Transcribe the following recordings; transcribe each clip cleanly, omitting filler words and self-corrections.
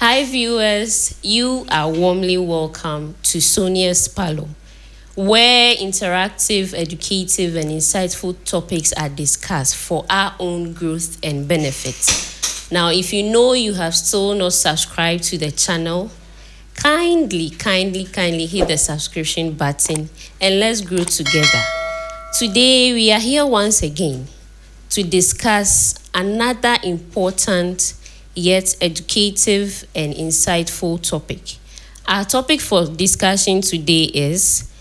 Hi, viewers. You are warmly welcome to Sonia's Parlour, where interactive, educative, and insightful topics are discussed for our own growth and benefit. Now, if you know you have still not subscribed to the channel, kindly hit the subscription button and let's grow together. Today, we are here once again to discuss another important yet educative and insightful topic. Our topic for discussion today is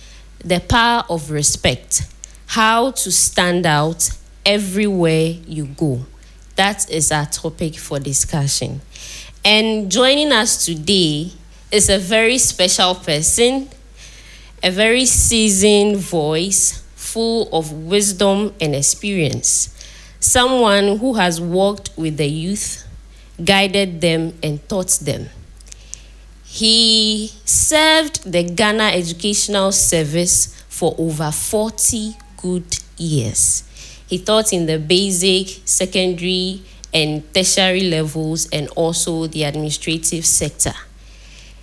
the power of respect, how to stand out everywhere you go. That is our topic for discussion. And joining us today is a very special person, a very seasoned voice, full of wisdom and experience. Someone who has worked with the youth, guided them, and taught them. He served the Ghana Educational Service for over 40 good years. He taught in the basic, secondary, and tertiary levels, and also the administrative sector.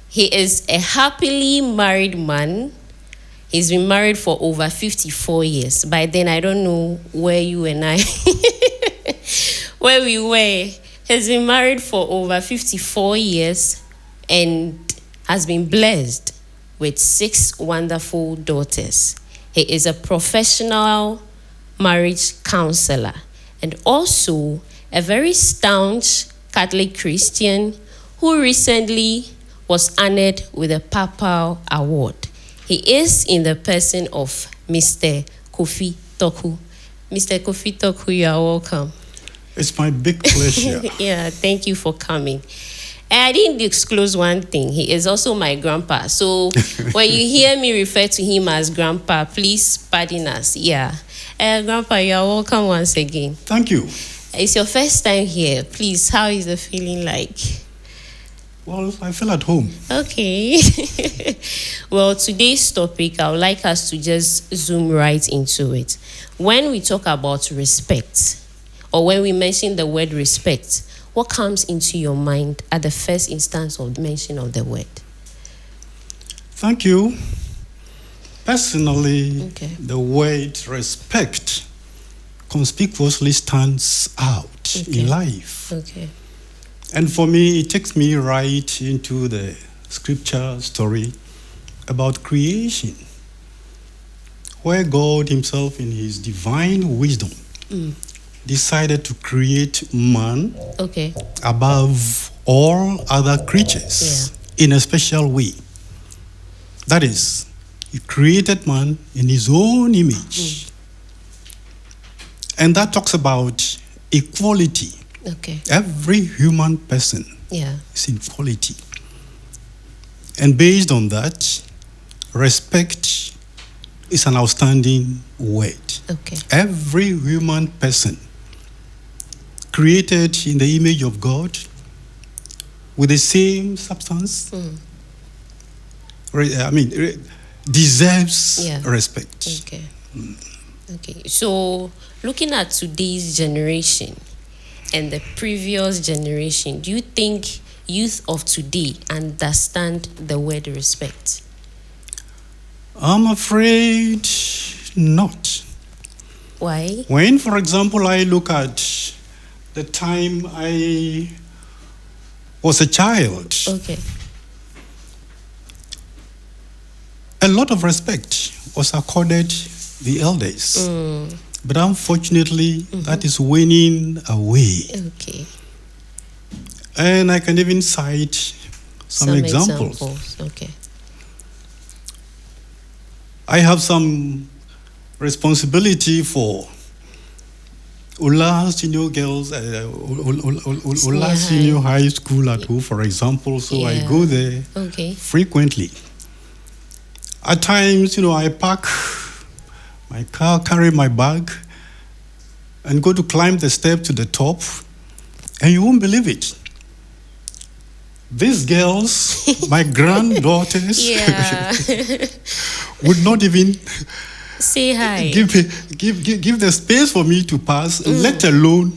He is a happily married man. He's been married for over 54 years. By then, I don't know where you and I, where we were. He's been married for over 54 years and has been blessed with 6 wonderful daughters. He is a professional marriage counselor and also a very staunch Catholic Christian who recently was honored with a Papal award. He is in the person of Mr. Kofi Torku. Mr. Kofi Torku, you are welcome. It's my big pleasure. Yeah, thank you for coming. And I didn't disclose one thing. He is also my grandpa. So when you hear me refer to him as grandpa, please pardon us. Yeah. Grandpa, you are welcome once again. Thank you. It's your first time here. Please, how is the feeling like? Well, I feel at home. Okay. Well, today's topic, I would like us to just zoom right into it. When we talk about respect, or when we mention the word respect, what comes into your mind at the first instance of mention of the word? Thank you. Personally, the word respect conspicuously stands out in life. Okay. And for me, it takes me right into the scripture story about creation, where God himself in his divine wisdom decided to create man above all other creatures in a special way. That is, he created man in his own image. And that talks about equality. Every human person is in equality. And based on that, respect is an outstanding word. Every human person created in the image of God with the same substance, deserves respect. So looking at today's generation and the previous generation, do you think youth of today understand the word respect? I'm afraid not. Why? When, for example, I look at the time I was a child, a lot of respect was accorded the elders. But unfortunately, that is waning away. And I can even cite some examples. I have some responsibility for Ula Senior Girls, Ula Senior High School at home, for example. So I go there frequently. At times, I park my car, carry my bag, and go to climb the step to the top, and you won't believe it. These girls, my granddaughters, would not even say hi, give the space for me to pass, let alone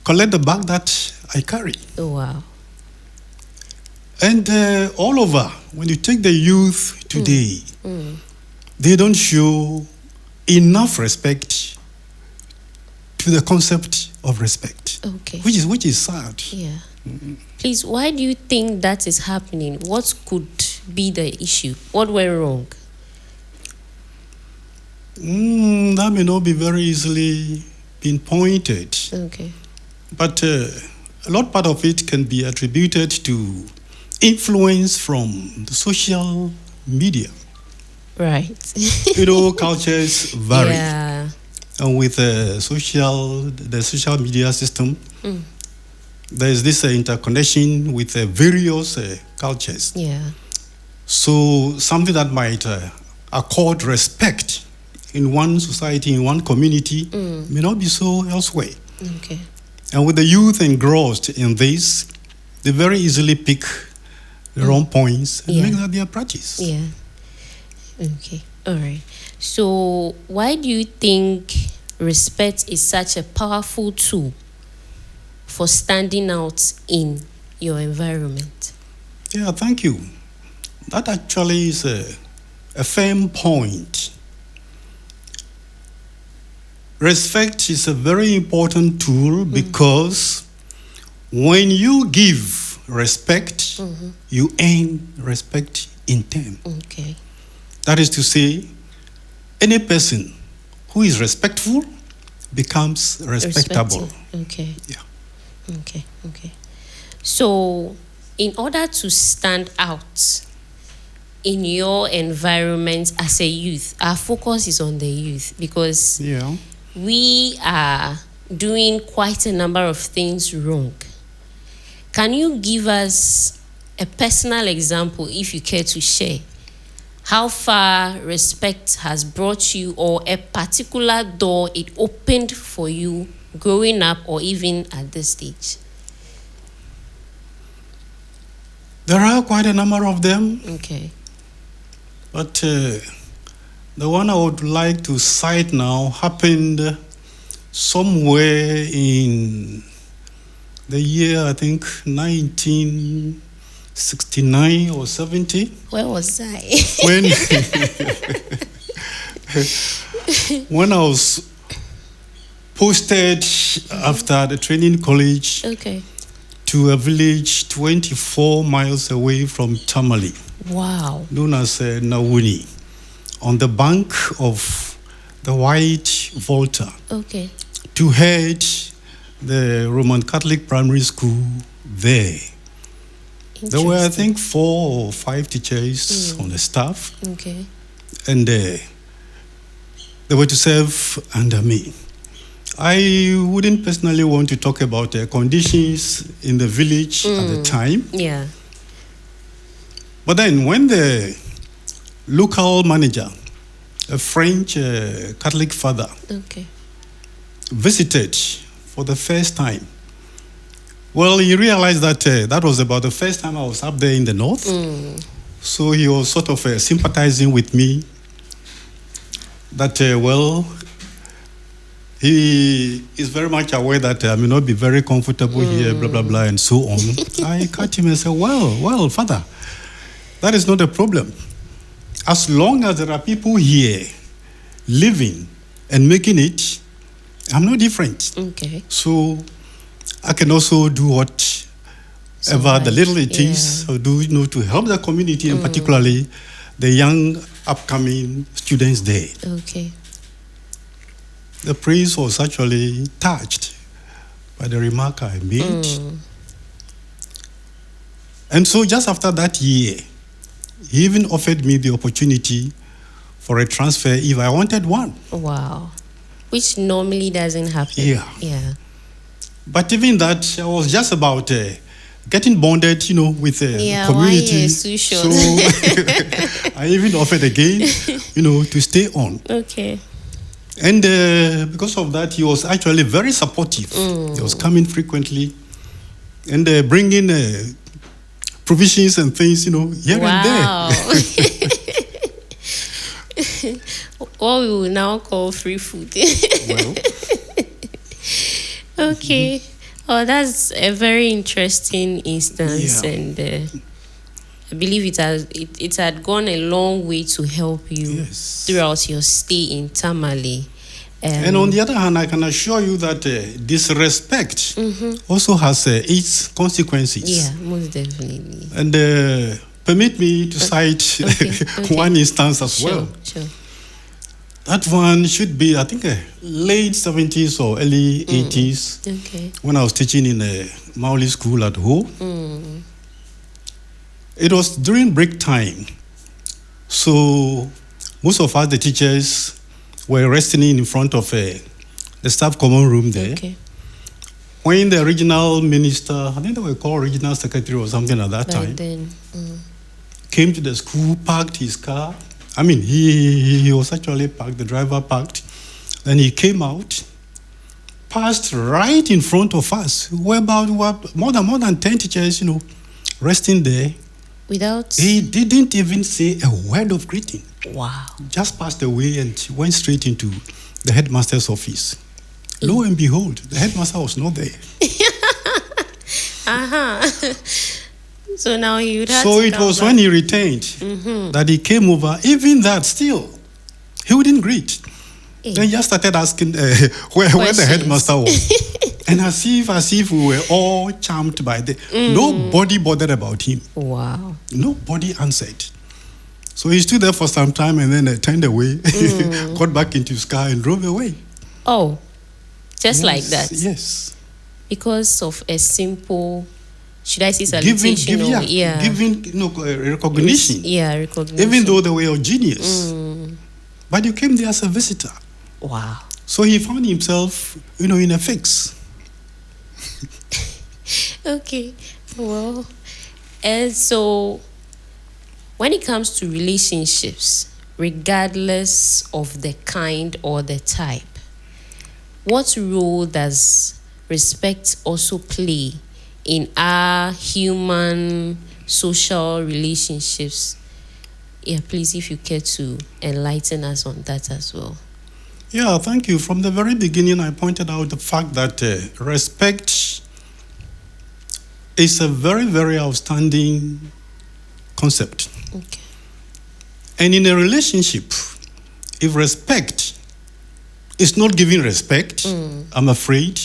collect the bag that I carry. Oh, wow. And all over, when you take the youth today, they don't show enough respect to the concept of respect. Okay. Which is sad. Yeah. Please, why do you think that is happening? What could be the issue? What went wrong? That may not be very easily pinpointed. Okay. But a lot part of it can be attributed to influence from the social media. Right. Cultures vary. Yeah. And with the social media system, there's this interconnection with various cultures. Yeah. So something that might accord respect in one society, in one community, may not be so elsewhere. Okay. And with the youth engrossed in this, they very easily pick their own points and make that their practice. Yeah. Okay. All right. So why do you think respect is such a powerful tool for standing out in your environment? Yeah, thank you. That actually is a firm point. Respect is a very important tool because when you give respect, you earn respect in turn. Okay. That is to say, any person who is respectful becomes respectable. Okay. Yeah. Okay. So, in order to stand out in your environment as a youth, our focus is on the youth because we are doing quite a number of things wrong. Can you give us a personal example, if you care to share, how far respect has brought you or a particular door it opened for you growing up or even at this stage? There are quite a number of them. Okay. But the one I would like to cite now happened somewhere in the year, I think, 1969 or 70. Where was I? When I was posted after the training college to a village 24 miles away from Tamale. Wow. Known as Nawuni, on the bank of the White Volta. Okay. To head the Roman Catholic primary school there. There were, I think, 4 or 5 teachers on the staff. Okay. And they were to serve under me. I wouldn't personally want to talk about the conditions in the village at the time. Yeah. But then when the local manager, a French Catholic father, visited for the first time, well, he realized that that was about the first time I was up there in the north. So he was sort of sympathizing with me that, he is very much aware that I may not be very comfortable here, blah, blah, blah, and so on. I cut him and said, well, Father, that is not a problem. As long as there are people here living and making it, I'm no different. Okay. So I can also do whatever the little it is, or do to help the community and particularly the young upcoming students there. Okay. The priest was actually touched by the remark I made. And so just after that year, he even offered me the opportunity for a transfer if I wanted one. Wow. Which normally doesn't happen. Yeah. But even that, I was just about getting bonded, with the community. So I even offered again, to stay on. Okay. And because of that, he was actually very supportive. He was coming frequently and bringing provisions and things, here and there. What we will now call free food. Well. Okay. Oh, that's a very interesting instance. Yeah. And I believe it had gone a long way to help you Yes. throughout your stay in Tamale. And on the other hand, I can assure you that disrespect also has its consequences. Yeah, most definitely. And permit me to cite okay. one instance as well. Sure. That one should be, I think, late 70s or early 80s, Okay. when I was teaching in a Maoli school at home. It was during break time. So most of us, the teachers, were resting in front of the staff common room there. Okay. When the regional minister, I think they were called regional secretary or something at that time, Then, came to the school, parked his car. I mean, he was actually parked, the driver parked. Then he came out, passed right in front of us. We're about more than 10 teachers, resting there. without. He didn't even say a word of greeting. Wow. Just passed away and went straight into the headmaster's office. Lo and behold, the headmaster was not there. So now he would have So to it come was back. when he returned that he came over. Even that, still, he wouldn't greet. Then just started asking where the headmaster was. And as if we were all charmed by the... Nobody bothered about him. Wow. Nobody answered. So he stood there for some time and then turned away, got back into his car and drove away. Oh, just like that. Yes. Because of a simple, should I say salutation? Giving recognition. Yeah, recognition. Even though they were genius. But you came there as a visitor. Wow. So he found himself, in a fix. Okay. Well, and so when it comes to relationships, regardless of the kind or the type, what role does respect also play in our human social relationships? Yeah, please, if you care to enlighten us on that as well. Yeah, thank you. From the very beginning, I pointed out the fact that respect is a very, very outstanding concept. Okay. And in a relationship, if respect is not giving respect, I'm afraid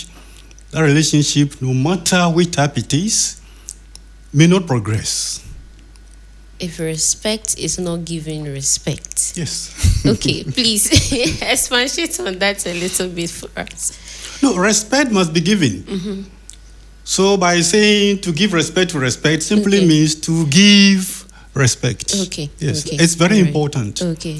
that relationship, no matter which type it is, may not progress. If respect is not giving respect. Yes. Okay, please expatiate on that a little bit for us. No, respect must be given. So by saying to give respect to respect simply means to give respect. Okay. Yes, okay. it's very important. Okay.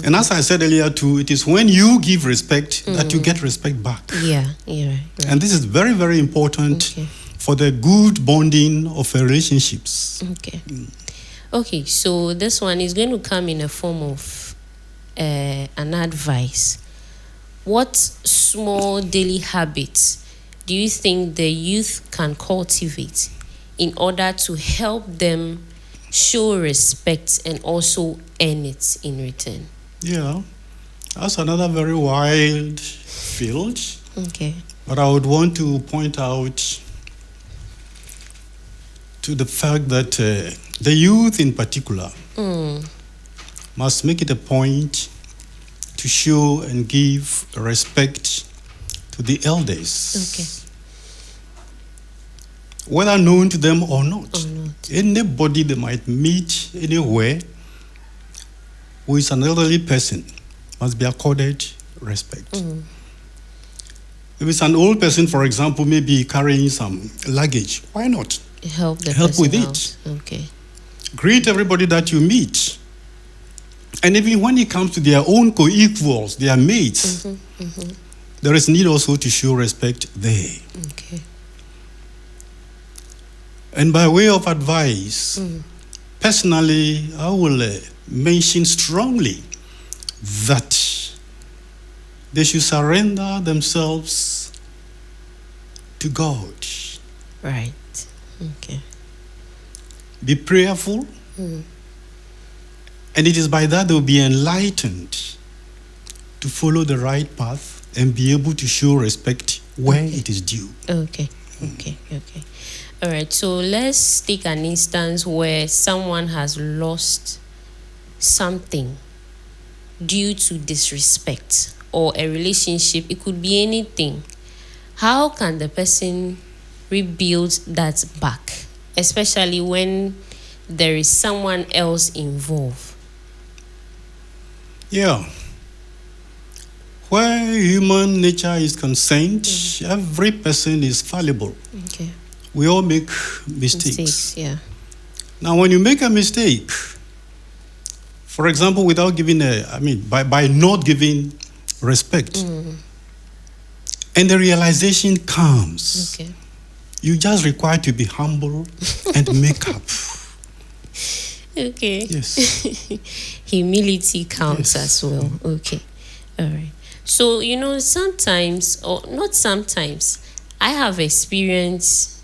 And as I said earlier too, it is when you give respect that you get respect back. Yeah, right. And this is very, very important for the good bonding of relationships. Okay. Okay, so this one is going to come in a form of an advice. What small daily habits do you think the youth can cultivate in order to help them show respect and also earn it in return? Yeah, that's another very wide field. Okay. But I would want to point out to the fact that the youth in particular must make it a point to show and give respect to the elders. Okay. Whether known to them or not. Anybody they might meet anywhere who is an elderly person must be accorded respect. If it's an old person, for example, maybe carrying some luggage, why not? Help with out. it. Okay. Greet everybody that you meet. And even when it comes to their own co-equals, their mates, there is need also to show respect there. Okay. And by way of advice, personally, I will mention strongly that they should surrender themselves to God. Right. Okay. Be prayerful. And it is by that they will be enlightened to follow the right path and be able to show respect where it is due. Okay. All right, so let's take an instance where someone has lost something due to disrespect or a relationship. It could be anything. How can the person rebuild that back, especially when there is someone else involved? Yeah. Where human nature is concerned, every person is fallible. Okay. We all make mistakes. Yeah. Now, when you make a mistake, for example, without giving by not giving respect, and the realization comes, Okay. you just require to be humble and make up. Okay. Yes. Humility counts Yes. as well. Okay. All right. So, sometimes, or not sometimes, I have experienced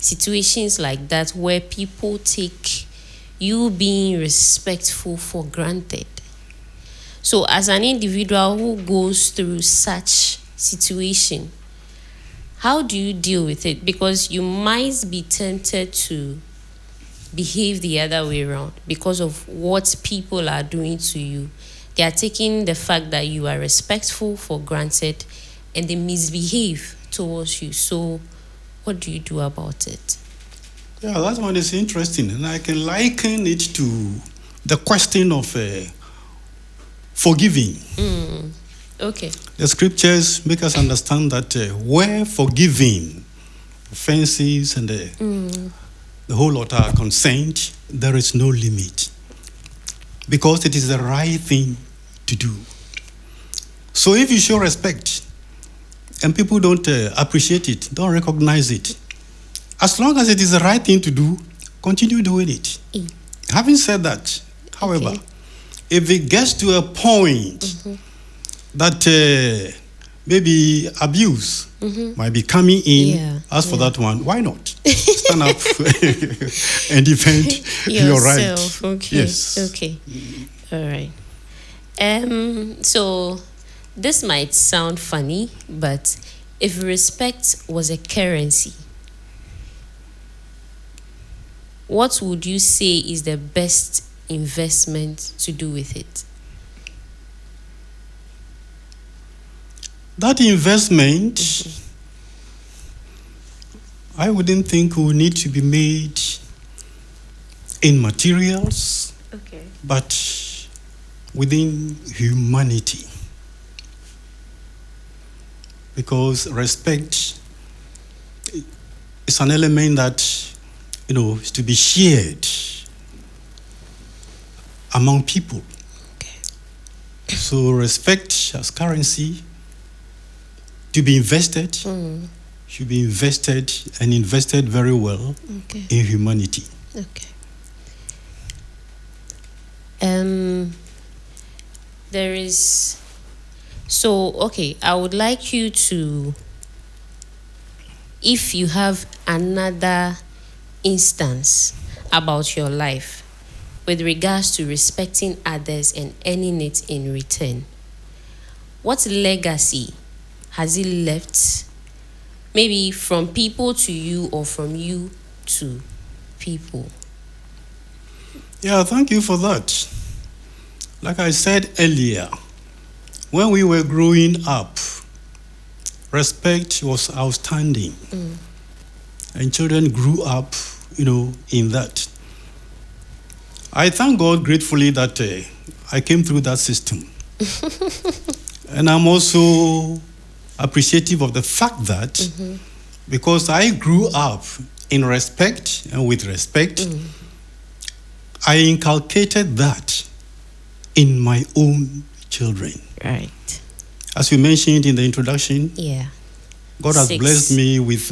situations like that where people take you being respectful for granted. So, as an individual who goes through such situation, how do you deal with it? Because you might be tempted to behave the other way around because of what people are doing to you. They are taking the fact that you are respectful for granted and they misbehave towards you. So, what do you do about it? Yeah, that one is interesting. And I can liken it to the question of forgiving. Okay. The scriptures make us understand that where forgiving offenses and the whole lot are concerned, there is no limit. Because it is the right thing to do. So if you show respect and people don't appreciate it, don't recognize it, as long as it is the right thing to do, continue doing it. Having said that, however, if it gets to a point that maybe abuse might be coming in, as for that one, why not? Stand up and defend your right. Okay. Yes. Okay. All right. So this might sound funny, but if respect was a currency, what would you say is the best investment to do with it? That investment, I wouldn't think will need to be made in materials, but within humanity. Because respect is an element that, is to be shared among people. So respect as currency to be invested should be invested and invested very well in humanity. Okay. There is, I would like you to, if you have another instance about your life with regards to respecting others and earning it in return, what legacy has it left, maybe from people to you or from you to people? Yeah, thank you for that. Like I said earlier, when we were growing up, respect was outstanding. And children grew up, in that. I thank God gratefully that I came through that system. And I'm also appreciative of the fact that because I grew up in respect and with respect, I inculcated that in my own children. Right. As you mentioned in the introduction, God has 6. blessed me with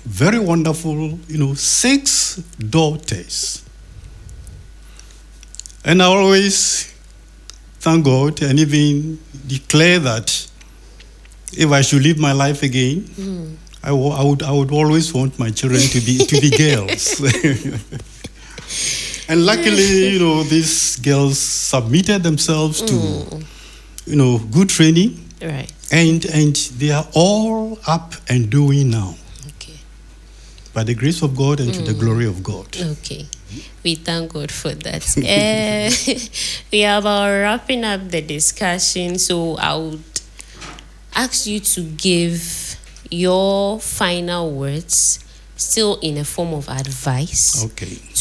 very wonderful, 6 daughters. And I always thank God and even declare that if I should live my life again, I would always want my children to be girls. And luckily, these girls submitted themselves to, good training. Right. And they are all up and doing now. Okay. by the grace of God and to the glory of God. Okay. We thank God for that. We are about wrapping up the discussion, so I would ask you to give your final words, still in a form of advice,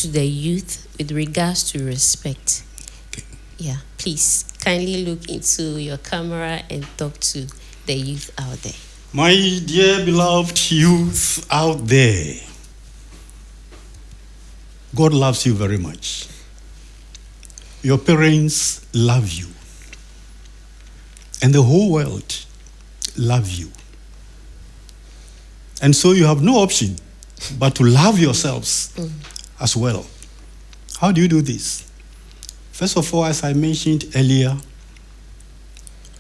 to the youth with regards to respect. Okay. Yeah, please kindly look into your camera and talk to the youth out there. My dear beloved youth out there, God loves you very much. Your parents love you. And the whole world love you. And so you have no option but to love yourselves as well. How do you do this? First of all, as I mentioned earlier,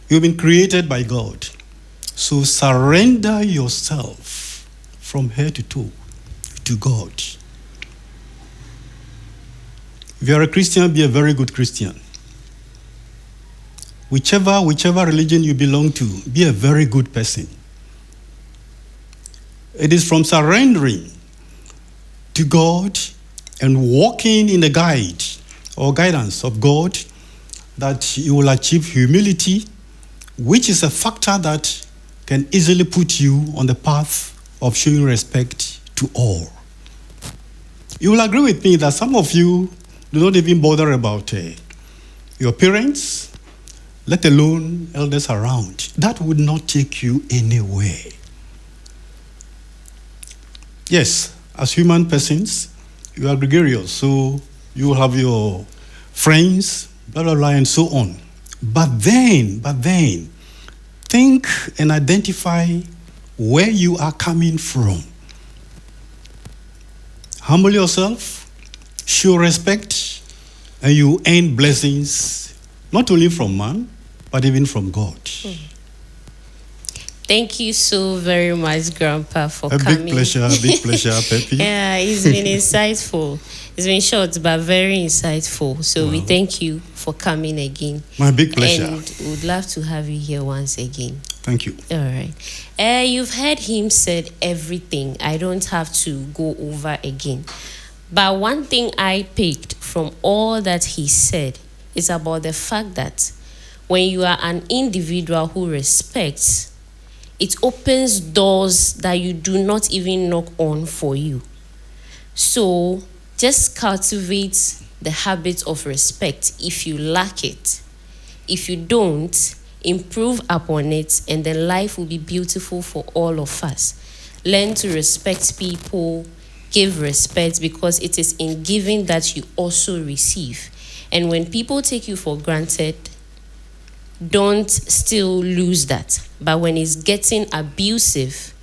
you've been created by God. So surrender yourself from head to toe to God. If you are a Christian, be a very good Christian. Whichever religion you belong to, be a very good person. It is from surrendering to God and walking in the guide or guidance of God that you will achieve humility, which is a factor that can easily put you on the path of showing respect to all. You will agree with me that some of you do not even bother about your parents, let alone elders around. That would not take you anywhere. Yes, as human persons, you are gregarious, so you will have your friends, blah, blah, blah, and so on. But then, think and identify where you are coming from. Humble yourself, show respect, and you earn blessings, not only from man, but even from God. Thank you so very much, Grandpa, for coming. Big pleasure, Pepe. Yeah, it's been insightful. It's been short, but very insightful. So we thank you for coming again. My big pleasure. And we would love to have you here once again. Thank you. All right. You've heard him said everything. I don't have to go over again. But one thing I picked from all that he said is about the fact that when you are an individual who respects, it opens doors that you do not even knock on for you. So just cultivate the habit of respect if you lack it. If you don't, improve upon it, and then life will be beautiful for all of us. Learn to respect people, give respect, because it is in giving that you also receive. And when people take you for granted, don't still lose that. But when it's getting abusive,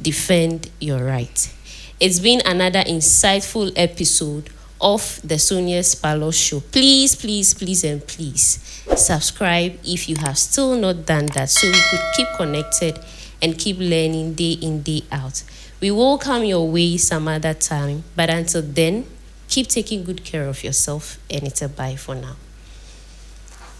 defend your right. It's been another insightful episode of the Sonia's Parlour show. Please, please, please, and please subscribe if you have still not done that, so we could keep connected and keep learning day in, day out. We will come your way some other time, but until then, keep taking good care of yourself, and it's a bye for now.